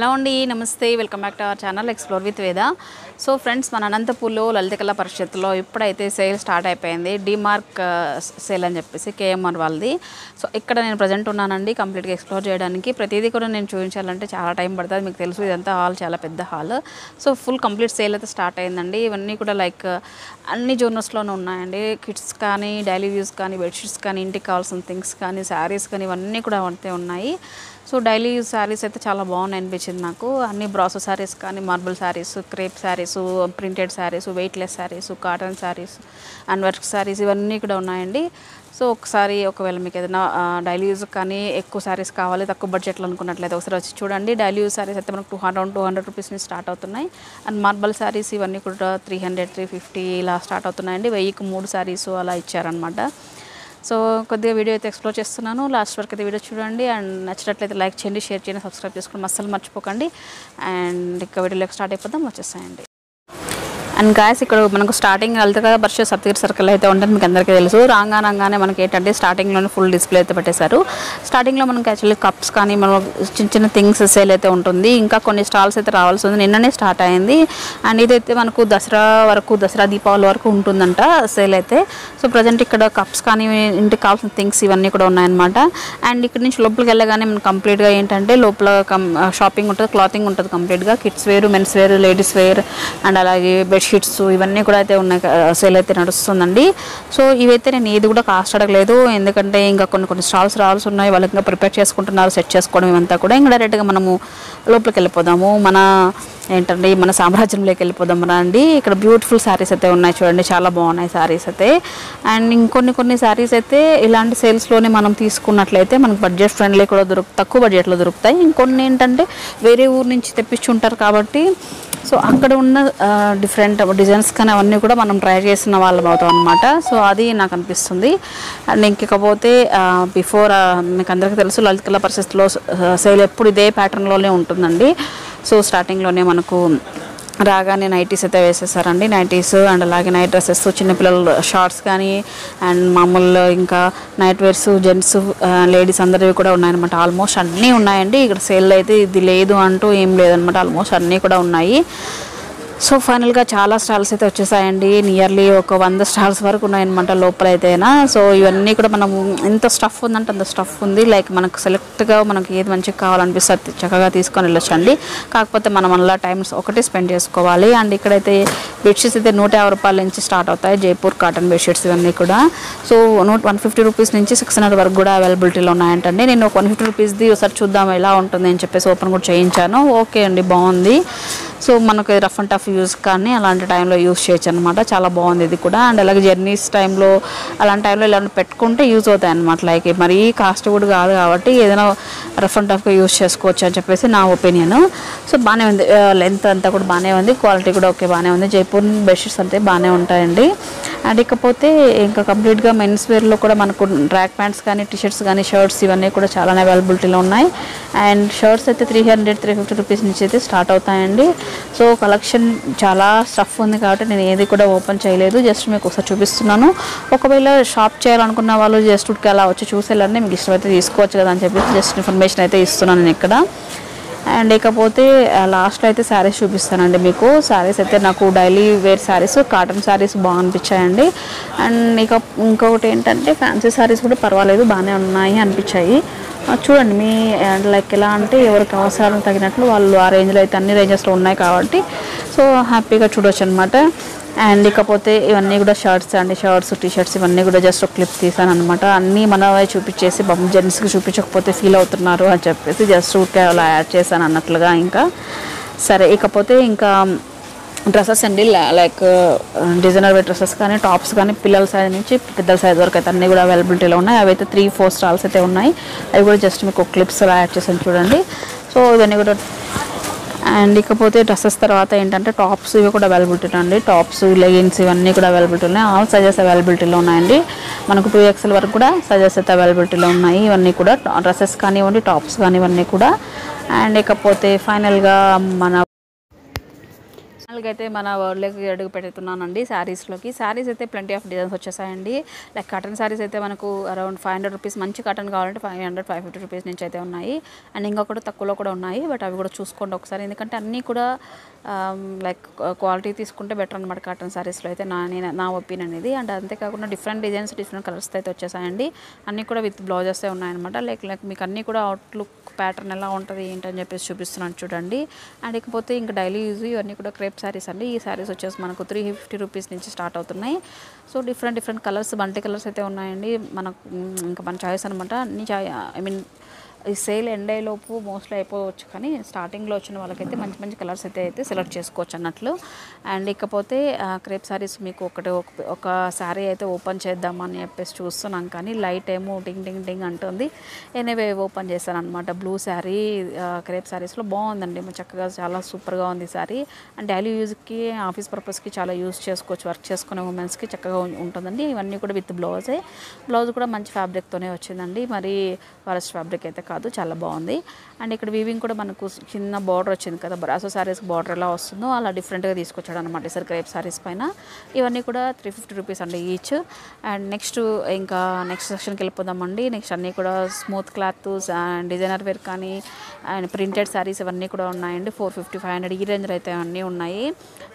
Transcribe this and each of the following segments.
Hello అండి, నమస్తే. Welcome back to our channel explore with వేద. సో ఫ్రెండ్స్, మన అనంతపూర్లో లలిత కళా పరిషత్తులో ఇప్పుడైతే సేల్ స్టార్ట్ అయిపోయింది. డిమార్క్ సేల్ అని చెప్పేసి కేఎంఆర్ వాళ్ళది. సో ఇక్కడ నేను ప్రజెంట్ ఉన్నానండి కంప్లీట్గా ఎక్స్ప్లోర్ చేయడానికి. ప్రతిదీ కూడా నేను చూపించాలంటే చాలా టైం పడుతుంది. మీకు తెలుసు ఇదంతా హాల్ చాలా పెద్ద hall. So full complete sale అయితే స్టార్ట్ అయిందండి. ఇవన్నీ కూడా లైక్ అన్ని జోనర్స్లోనే ఉన్నాయండి. కిడ్స్ కానీ, డైలీ యూస్ కానీ, బెడ్షీట్స్ కానీ, ఇంటికి కావాల్సిన థింగ్స్ కానీ, శారీస్ కానీ, ఇవన్నీ కూడా అంతే ఉన్నాయి. సో డైలీ యూజ్ శారీస్ అయితే చాలా బాగున్నాయి అనిపించింది నాకు. అన్ని బ్రాసో శారీస్ కానీ, marble saris, crepe saris, printed saris, weightless saris, cotton saris and work saris ఇవన్నీ కూడా ఉన్నాయండి. సో ఒకసారి ఒకవేళ మీకు ఏదైనా డైలీ యూజ్ కానీ ఎక్కువ శారీస్ కావాలి, తక్కువ బడ్జెట్లో అనుకున్నట్లయితే ఒకసారి వచ్చి చూడండి. డైలీ యూజ్ శారీస్ అయితే మనకు 200 రూపీస్ నుంచి స్టార్ట్ అవుతున్నాయి. అండ్ మార్బల్ శారీస్ ఇవన్నీ కూడా 300, 350 ఇలా స్టార్ట్ అవుతున్నాయండి. 1000కి 3 శారీస్ అలా ఇచ్చారనమాట. సో కొద్దిగా వీడియో అయితే ఎక్స్ప్లోర్ చేస్తున్నాను. లాస్ట్ వరకు అయితే వీడియో చూడండి. అండ్ నచ్చినట్లయితే లైక్ చేయండి, షేర్ చేయండి, సబ్స్క్రైబ్ చేసుకోండి, అస్సలు మర్చిపోకండి. అండ్ ఇక వీడియోలోకి స్టార్ట్ అయిపోతాం, వచ్చేసాయండి. అండ్ గాయస్, ఇక్కడ మనకు స్టార్టింగ్ లలిత కళా పరిషత్ సప్తగిరి సర్కిల్ అయితే ఉంటుంది, మీకు అందరికీ తెలుసు. రాగానే మనకి ఏంటంటే స్టార్టింగ్లోనే ఫుల్ డిస్ప్లే అయితే పెట్టేశారు. స్టార్టింగ్లో మనకి యాక్చువల్లీ కప్స్ కానీ, మనం చిన్న థింగ్స్ సేల్ అయితే ఉంటుంది. ఇంకా కొన్ని స్టాల్స్ అయితే రావాల్సి ఉంది, నిన్ననే స్టార్ట్ అయింది. అండ్ ఇదైతే మనకు దసరా దీపావళి వరకు ఉంటుందంట సేల్ అయితే. సో ప్రజెంట్ ఇక్కడ కప్స్ కానీ, ఇంటికి కావాల్సిన థింగ్స్ ఇవన్నీ కూడా ఉన్నాయన్నమాట. అండ్ ఇక్కడ నుంచి లోపలికి వెళ్ళగానే మనకు కంప్లీట్గా ఏంటంటే లోపల షాపింగ్ ఉంటుంది, క్లాతింగ్ ఉంటుంది కంప్లీట్గా. Kids wear, men's wear, ladies wear and అలాగే బెడ్షీట్స్ ఇవన్నీ కూడా అయితే ఉన్నాయి. సేల్ అయితే నడుస్తుందండి. సో ఇవైతే నేను ఏది కూడా కాస్ట్ అడగలేదు, ఎందుకంటే ఇంకా కొన్ని స్టాల్స్ రావాల్సి ఉన్నాయి. వాళ్ళకి ఇంకా ప్రిపేర్ చేసుకుంటున్నారు, సెట్ చేసుకోవడం ఇవంతా కూడా. ఇంకా డైరెక్ట్గా మనము లోపలికి వెళ్ళిపోదాము, మన సామ్రాజ్యంలోకి వెళ్ళిపోదాం అండి. ఇక్కడ బ్యూటిఫుల్ శారీస్ అయితే ఉన్నాయి చూడండి, చాలా బాగున్నాయి శారీస్ అయితే. అండ్ ఇంకొన్ని శారీస్ అయితే ఇలాంటి సేల్స్లోనే మనం తీసుకున్నట్లయితే మనకు బడ్జెట్ ఫ్రెండ్లీ కూడా తక్కువ బడ్జెట్లో దొరుకుతాయి. ఇంకొన్ని ఏంటంటే వేరే ఊరు నుంచి తెప్పించి ఉంటారు కాబట్టి సో అక్కడ ఉన్న డిఫరెంట్ డిజైన్స్ కానీ అవన్నీ కూడా మనం ట్రై చేసిన వాళ్ళం అవుతాం అనమాట. సో అది నాకు అనిపిస్తుంది. అండ్ ఇంకపోతే బిఫోర్ మీకు అందరికీ తెలుసు లలిత కళా పరిషత్లో సేల్ ఎప్పుడు ఇదే ప్యాటర్న్లోనే ఉంటుందండి. సో స్టార్టింగ్లోనే మనకు రాగానే నైటీస్ అయితే వేసేసారండి. నైటీస్ అండ్ అలాగే నైట్ డ్రెస్సెస్, చిన్నపిల్లల షార్ట్స్ కానీ అండ్ మామూలు ఇంకా నైట్ వేర్స్, జెంట్స్, లేడీస్ అందరివి కూడా ఉన్నాయన్నమాట. ఆల్మోస్ట్ అన్నీ ఉన్నాయండి. ఇక్కడ సేల్ అయితే ఇది లేదు అంటూ ఏం లేదనమాట, ఆల్మోస్ట్ అన్నీ కూడా ఉన్నాయి. సో ఫైనల్గా చాలా స్టాల్స్ అయితే వచ్చేసాయండి. నియర్లీ ఒక 100 స్టాల్స్ వరకు ఉన్నాయన్నమాట లోపల అయితేనా. సో ఇవన్నీ కూడా మనం ఎంత స్టఫ్ ఉందంటే అంత స్టఫ్ ఉంది. లైక్ మనకు సెలెక్ట్గా మనకి ఏది మంచిగా కావాలనిపిస్తే చక్కగా తీసుకొని వెళ్ళొచ్చండి. కాకపోతే మనం అలా టైమ్స్ ఒకటి స్పెండ్ చేసుకోవాలి. అండ్ ఇక్కడైతే బెడ్షీట్స్ అయితే 150 రూపాయల నుంచి స్టార్ట్ అవుతాయి. జైపూర్ కాటన్ బెడ్షీట్స్ ఇవన్నీ కూడా. సో 150 రూపీస్ నుంచి 600 వరకు కూడా అవైలబిలిటీలో ఉన్నాయంటండి. నేను 150 రూపీస్ది ఒకసారి చూద్దాం ఎలా ఉంటుంది అని చెప్పేసి ఓపెన్ కూడా చేయించాను. ఓకే అండి, బాగుంది. సో మనకు రఫ్ అండ్ టఫ్ యూజ్ కానీ అలాంటి టైంలో యూజ్ చేయొచ్చు అనమాట. చాలా బాగుంది ఇది కూడా. అండ్ అలాగే జర్నీస్ టైంలో అలాంటి టైంలో ఇలా పెట్టుకుంటే యూజ్ అవుతాయి అనమాట. లైక్ మరీ కాస్ట్ కూడా కాదు కాబట్టి ఏదైనా రఫ్ అండ్ టఫ్గా యూజ్ చేసుకోవచ్చు అని చెప్పేసి నా ఒపీనియన్. సో బాగానే ఉంది, లెంత్ అంతా కూడా బాగానే ఉంది, క్వాలిటీ కూడా ఓకే బాగానే ఉంది. జైపూర్ బెడ్షీట్స్ అంటే బాగానే ఉంటాయండి. అండ్ ఇకపోతే ఇంకా కంప్లీట్గా మెన్స్ వేర్లో కూడా మనకు ట్రాక్ ప్యాంట్స్ కానీ, టీషర్ట్స్ కానీ, షర్ట్స్ ఇవన్నీ కూడా చాలానే అవైలబిలిటీలో ఉన్నాయి. అండ్ షర్ట్స్ అయితే 300, 350 రూపీస్ నుంచి అయితే స్టార్ట్ అవుతాయండి. సో కలెక్షన్ చాలా స్టఫ్ ఉంది కాబట్టి నేను ఏది కూడా ఓపెన్ చేయలేదు, జస్ట్ మీకు ఒకసారి చూపిస్తున్నాను. ఒకవేళ షాప్ చేయాలనుకున్న వాళ్ళు జస్ట్ అలా వచ్చి చూసేయాలంటే మీకు ఇష్టమైతే తీసుకోవచ్చు కదా అని చెప్పేసి జస్ట్ ఇన్ఫర్మేషన్ అయితే ఇస్తున్నాను నేను ఇక్కడ. అండ్ ఇకపోతే లాస్ట్లో అయితే శారీస్ చూపిస్తానండి మీకు. శారీస్ అయితే నాకు daily wear saris, cotton saris బాగా అనిపించాయండి. అండ్ ఇంకొకటి ఏంటంటే ఫ్యాన్సీ శారీస్ కూడా పర్వాలేదు, బాగానే ఉన్నాయి అనిపించాయి. చూడండి మీ లైక్ ఎలా అంటే ఎవరికి అవసరం తగినట్లు వాళ్ళు ఆ రేంజ్లో అయితే అన్ని రేంజెస్లో ఉన్నాయి కాబట్టి సో హ్యాపీగా చూడవచ్చు అనమాట. అండ్ ఇకపోతే ఇవన్నీ కూడా షర్ట్స్ అండి, షర్ట్స్, టీషర్ట్స్ ఇవన్నీ కూడా జస్ట్ ఒక క్లిప్ తీసాను అనమాట. అన్నీ మనమే చూపించేసి జెంట్స్కి చూపించకపోతే ఫీల్ అవుతున్నారు అని చెప్పేసి జస్ట్ ఊరికే అలా యాడ్ చేశాను అన్నట్లుగా. ఇంకా సరే, ఇకపోతే ఇంకా డ్రెస్సెస్ అండి, లైక్ డిజైనర్ వేర్ డ్రెస్సెస్ కానీ, టాప్స్ కానీ, పిల్లల సైజ్ నుంచి పెద్దల సైజ్ వరకు అయితే అన్నీ కూడా అవైలబిలిటీలో ఉన్నాయి. అవి అయితే 3-4 స్టాల్స్ అయితే ఉన్నాయి. అవి కూడా జస్ట్ మీకు క్లిప్స్ అలా యాడ్ చేసాను చూడండి. సో ఇవన్నీ కూడా. అండ్ ఇకపోతే డ్రెస్సెస్ తర్వాత ఏంటంటే టాప్స్ ఇవి కూడా అవైలబిలిటీ అండి. టాప్స్, లెగిన్స్ ఇవన్నీ కూడా అవైలబిలిటీ ఉన్నాయి. ఆల్ సైజెస్ అవైలబిలిటీలో ఉన్నాయండి. మనకు 2XL వరకు కూడా సైజెస్ అయితే అవైలబిలిటీలో ఉన్నాయి. ఇవన్నీ కూడా డ్రెస్సెస్ కానివ్వండి, టాప్స్ కానివ్వండి కూడా. అండ్ ఇకపోతే ఫైనల్గా మన అలాగైతే మన వరల్డ్లోకి అడుగు పెడుతున్నానండి శారీస్లోకి. శారీస్ అయితే ప్lenty ఆఫ్ డిజైన్స్ వచ్చేసాయండి. లైక్ కాటన్ శారీస్ అయితే మనకు అరౌండ్ 500 రూపీస్, మంచి కాటన్ కావాలంటే 500, 550 రూపీస్ నుంచి అయితే ఉన్నాయి. అండ్ ఇంకా కూడా తక్కువలో కూడా ఉన్నాయి. బట్ అవి కూడా చూసుకోండి ఒకసారి, ఎందుకంటే అన్నీ కూడా లైక్ క్వాలిటీ తీసుకుంటే బెటర్ అనమాట కాటన్ శారీస్లో అయితే, నా ఒపీనియన్ ఇది. అండ్ అంతేకాకుండా డిఫరెంట్ డిజైన్స్, డిఫరెంట్ కలర్స్ అయితే వచ్చేసాయండి. అన్నీ కూడా విత్ బ్లౌజెస్ ఉన్నాయన్నమాట. లైక్ మీకు అన్నీ కూడా అవుట్లుక్ ప్యాటర్న్ ఎలా ఉంటుంది ఏంటని చెప్పేసి చూపిస్తున్నాను చూడండి. అండ్ ఇకపోతే ఇంకా డైలీ యూజ్ ఇవన్నీ కూడా క్రేప్ శారీస్ అండి. ఈ శారీస్ వచ్చేసి మనకు 350 రూపీస్ నుంచి స్టార్ట్ అవుతున్నాయి. So different colours, multi colours అయితే ఉన్నాయండి. మనకు ఇంకా మన చాయిస్ అనమాట. అన్ని ఐ మీన్ ఈ సేల్ ఎండ్ అయ్యేలోపు మోస్ట్లీ అయిపోవచ్చు, కానీ స్టార్టింగ్లో వచ్చిన వాళ్ళకైతే మంచి మంచి కలర్స్ అయితే సెలెక్ట్ చేసుకోవచ్చు అన్నట్లు. అండ్ ఇకపోతే క్రేప్ శారీస్ మీకు ఒక శారీ అయితే ఓపెన్ చేద్దామని చెప్పేసి చూస్తున్నాం, కానీ లైట్ ఏమో టింగ్ అంటుంది. ఎనీవే ఓపెన్ చేశాను అనమాట. బ్లూ శారీ క్రేప్ శారీస్లో బాగుందండి, చక్కగా చాలా సూపర్గా ఉంది శారీ. అండ్ డైలీ యూజ్కి, ఆఫీస్ పర్పస్కి చాలా యూజ్ చేసుకోవచ్చు. వర్క్ చేసుకునే ఉమెన్స్కి చక్కగా ఉంటుందండి. ఇవన్నీ కూడా విత్ బ్లౌజ్ కూడా మంచి ఫ్యాబ్రిక్తోనే వచ్చిందండి, మరి ఫారెస్ట్ ఫ్యాబ్రిక్ అయితే కాదు, చాలా బాగుంది. అండ్ ఇక్కడ వీవింగ్ కూడా మనకు చిన్న బార్డర్ వచ్చింది కదా, బ్రాసో శారీస్ బార్డర్ ఎలా వస్తుందో అలా డిఫరెంట్గా తీసుకొచ్చాడు అనమాట ఈసారి క్రేప్ శారీస్ పైన. ఇవన్నీ కూడా 350 రూపీస్ అండి ఈచ్. అండ్ నెక్స్ట్ సెక్షన్కి వెళ్ళిపోదామండి. నెక్స్ట్ అన్నీ కూడా smooth cloth and designer wear కానీ అండ్ ప్రింటెడ్ శారీస్ ఇవన్నీ కూడా ఉన్నాయండి. 450, 500 ఈ రేంజ్లో అయితే అన్నీ ఉన్నాయి.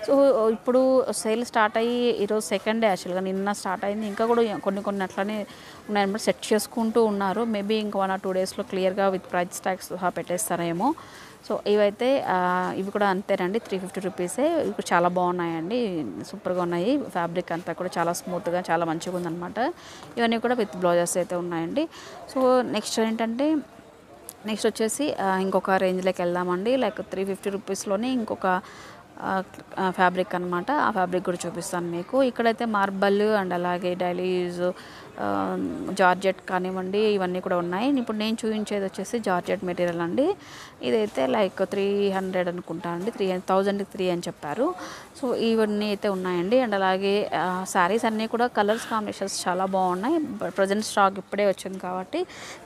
సో ఇప్పుడు సేల్ స్టార్ట్ అయ్యి ఈరోజు సెకండ్ డే, యాక్చువల్గా నిన్న స్టార్ట్ అయింది. ఇంకా కూడా కొన్ని అట్లనే ఉన్నాయన్నమాట, సెట్ చేసుకుంటూ ఉన్నారు. మేబీ ఇంకా 1 or 2 డేస్లో క్లియర్గా విత్ ప్రైస్ ట్యాగ్స్ సహా పెట్టేస్తారేమో. సో ఇవి కూడా అంతేనండి, 350 రూపీసే. ఇవి చాలా బాగున్నాయండి, సూపర్గా ఉన్నాయి. ఫ్యాబ్రిక్ అంతా కూడా చాలా స్మూత్గా, చాలా మంచిగా ఉందన్నమాట. ఇవన్నీ కూడా విత్ బ్లౌజెస్ అయితే ఉన్నాయండి. సో నెక్స్ట్ వచ్చేసి ఇంకొక రేంజ్లోకి వెళ్దామండి. లైక్ 350 రూపీస్లోనే ఇంకొక ఫ్యాబ్రిక్ అనమాట. ఆ ఫ్యాబ్రిక్ కూడా చూపిస్తాను మీకు. ఇక్కడైతే మార్బల్ అండ్ అలాగే డైలీ యూజ్ జార్జెట్ కానివ్వండి, ఇవన్నీ కూడా ఉన్నాయి. ఇప్పుడు నేను చూపించేది వచ్చేసి జార్జెట్ మెటీరియల్ అండి. ఇదైతే లైక్ 300 అనుకుంటా అండి, 1003 అని చెప్పారు. సో ఇవన్నీ అయితే ఉన్నాయండి. అండ్ అలాగే శారీస్ అన్నీ కూడా కలర్స్ కాంబినేషన్స్ చాలా బాగున్నాయి. ప్రజెంట్ స్టాక్ ఇప్పుడే వచ్చింది కాబట్టి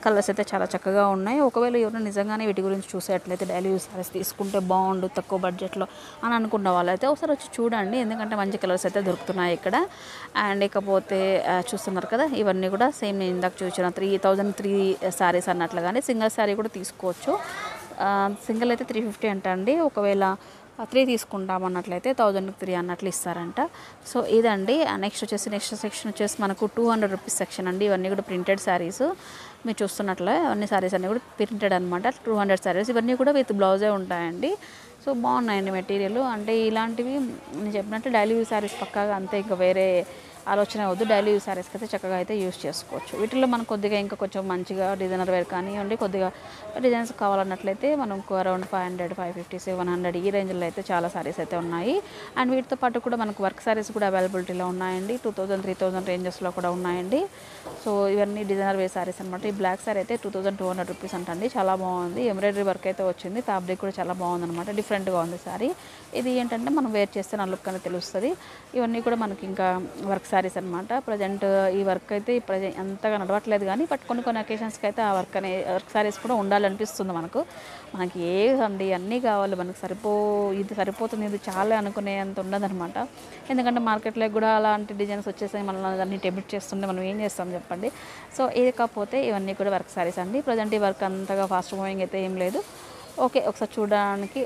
కలర్స్ అయితే చాలా చక్కగా ఉన్నాయి. ఒకవేళ ఎవరైనా నిజంగానే వీటి గురించి చూసేట్లయితే డైలీ యూజ్ శారీస్ తీసుకుంటే బాగుండు తక్కువ బడ్జెట్లో అని అనుకున్న వాళ్ళైతే ఒకసారి వచ్చి చూడండి, ఎందుకంటే మంచి కలర్స్ అయితే దొరుకుతున్నాయి ఇక్కడ. అండ్ ఇకపోతే చూస్తున్నారు కదా, ఇవన్నీ కూడా సేమ్ నేను ఇందాక చూసిన 3003 శారీస్ అన్నట్లుగానే సింగిల్ శారీ కూడా తీసుకోవచ్చు. సింగిల్ అయితే 350 అంట అండి. ఒకవేళ 3 తీసుకుంటామన్నట్లయితే 1003 అన్నట్లు ఇస్తారంట. సో ఇదండి. నెక్స్ట్ సెక్షన్ వచ్చేసి మనకు 200 రూపీస్ సెక్షన్ అండి. ఇవన్నీ కూడా ప్రింటెడ్ శారీస్. మీరు చూస్తున్నట్లే అన్ని శారీస్ అన్నీ కూడా ప్రింటెడ్ అనమాట. 200 శారీస్ ఇవన్నీ కూడా విత్ బ్లౌజే ఉంటాయండి. సో బాగున్నాయండి మెటీరియల్. అంటే ఇలాంటివి నేను చెప్పినట్టు డైలీ యూజ్ శారీస్ పక్కాగా అంతే, ఇంకా వేరే ఆలోచన వద్దు. డైలీ యూజ్ శారీస్కి అయితే చక్కగా అయితే యూజ్ చేసుకోవచ్చు. వీటిల్లో మనకు కొద్దిగా ఇంకా కొంచెం మంచిగా డిజైనర్ వేర్ కానివ్వండి, కొద్దిగా డిజైన్స్ కావాలన్నట్లయితే మనకు అరౌండ్ 500, 550, 700 ఈ రేంజ్లో అయితే చాలా శారీస్ అయితే ఉన్నాయి. అండ్ వీటితో పాటు కూడా మనకు వర్క్ శారీస్ కూడా అవైలబిలిటీలో ఉన్నాయండి. 2000, 3000 రేంజెస్లో కూడా ఉన్నాయండి. సో ఇవన్నీ డిజైనర్ వేర్ శారీస్ అనమాట. ఈ బ్లాక్ శారీ అయితే 2200 రూపీస్ అంటండి, చాలా బాగుంది. ఎంబ్రాయిడరీ వర్క్ అయితే వచ్చింది, ఫ్యాబ్రిక్ కూడా చాలా బాగుంది అనమాట, డిఫరెంట్గా ఉంది శారీ. ఇది ఏంటంటే మనం వేర్ చేస్తే నా లుక్ అనేది తెలుస్తుంది. ఇవన్నీ కూడా మనకి ఇంకా వర్క్ శారీస్ అనమాట. ప్రజెంట్ ఈ వర్క్ అయితే అంతగా నడవట్లేదు, కానీ బట్ కొన్ని అకేషన్స్కి అయితే ఆ వర్క్ శారీస్ కూడా ఉండాలనిపిస్తుంది మనకి ఏదండి అన్నీ కావాలి, మనకు ఇది సరిపోతుంది, ఇది చాలా అనుకునేంత ఉండదనమాట. ఎందుకంటే మార్కెట్లో కూడా అలాంటి డిజైన్స్ వచ్చేసాయి, మనల్ని అన్ని డెబిట్ చేస్తుంటే మనం ఏం చేస్తాం చెప్పండి. సో ఇది కాకపోతే ఇవన్నీ కూడా వర్క్ శారీస్ అండి. ప్రజెంట్ ఈ వర్క్ అంతగా ఫాస్ట్ మూవింగ్ అయితే ఏం లేదు. ఓకే, ఒకసారి చూడడానికి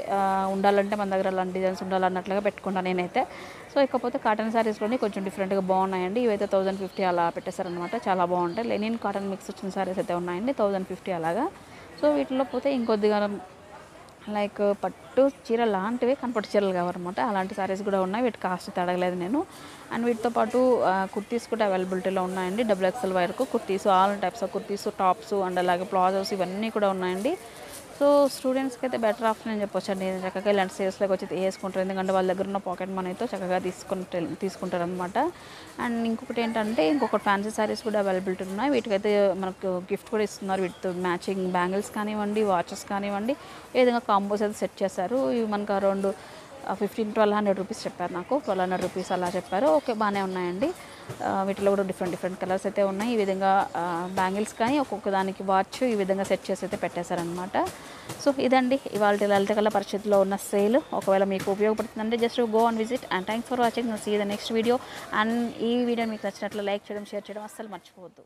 ఉండాలంటే మన దగ్గర అలాంటి డిజైన్స్ ఉండాలన్నట్లుగా పెట్టుకుంటాను నేనైతే. సో ఇకపోతే కాటన్ శారీస్లోని కొంచెం డిఫరెంట్గా బాగున్నాయండి. ఇవైతే 1050 అలా పెట్టేశారనమాట, చాలా బాగుంటాయి. లెనిన్ కాటన్ మిక్స్ వచ్చిన శారీస్ అయితే ఉన్నాయండి 1050 అలాగా. సో వీటిలో పోతే ఇంకొద్దిగా లైక్ పట్టు చీర లాంటివి కనపట్టు చీరలు కావాలన్నమాట, అలాంటి శారీస్ కూడా ఉన్నాయి. వీటి కాస్ట్ తడగలేదు నేను. అండ్ వీటితో పాటు కుర్తీస్ కూడా అవైలబిలిటీలో ఉన్నాయండి. XXL వరకు kurtis, all types of kurtis, tops and అలాగే ప్లాజోస్ ఇవన్నీ కూడా ఉన్నాయండి. సో స్టూడెంట్స్కి అయితే బెటర్ ఆప్షన్ అని చెప్పొచ్చు అండి. చక్కగా ఇలాంటి సేల్స్లోకి వచ్చి వేసుకుంటారు, ఎందుకంటే వాళ్ళ దగ్గర ఉన్న పాకెట్ మనీతో చక్కగా తీసుకుంటారు అనమాట. అండ్ ఇంకొక ఫ్యాన్సీ శారీస్ కూడా అవైలబిలిటీ ఉన్నాయి. వీటికైతే మనకు గిఫ్ట్ కూడా ఇస్తున్నారు. వీటితో మ్యాచింగ్ బ్యాంగిల్స్ కానివ్వండి, వాచెస్ కానివ్వండి, ఏ విధంగా కాంబోస్ అయితే సెట్ చేశారు. ఇవి మనకు అరౌండ్ 1200 రూపీస్ చెప్పారు, నాకు 1200 రూపీస్ అలా చెప్పారు. ఓకే, బాగానే ఉన్నాయండి. వీటిలో కూడా డిఫరెంట్ కలర్స్ అయితే ఉన్నాయి. ఈ విధంగా బ్యాంగిల్స్ కానీ ఒక్కొక్క దానికి వాచ్ ఈ విధంగా సెట్ చేసి అయితే పెట్టేశారనమాట. సో ఇదండి ఇవాళ లలిత కళా పరిషత్లో ఉన్న సేల్. ఒకవేళ మీకు ఉపయోగపడుతుందంటే just go on visit and thanks for watching. See the next video. And ఈ వీడియో మీకు నచ్చినట్లు లైక్ చేయడం, షేర్ చేయడం అస్సలు మర్చిపోవద్దు.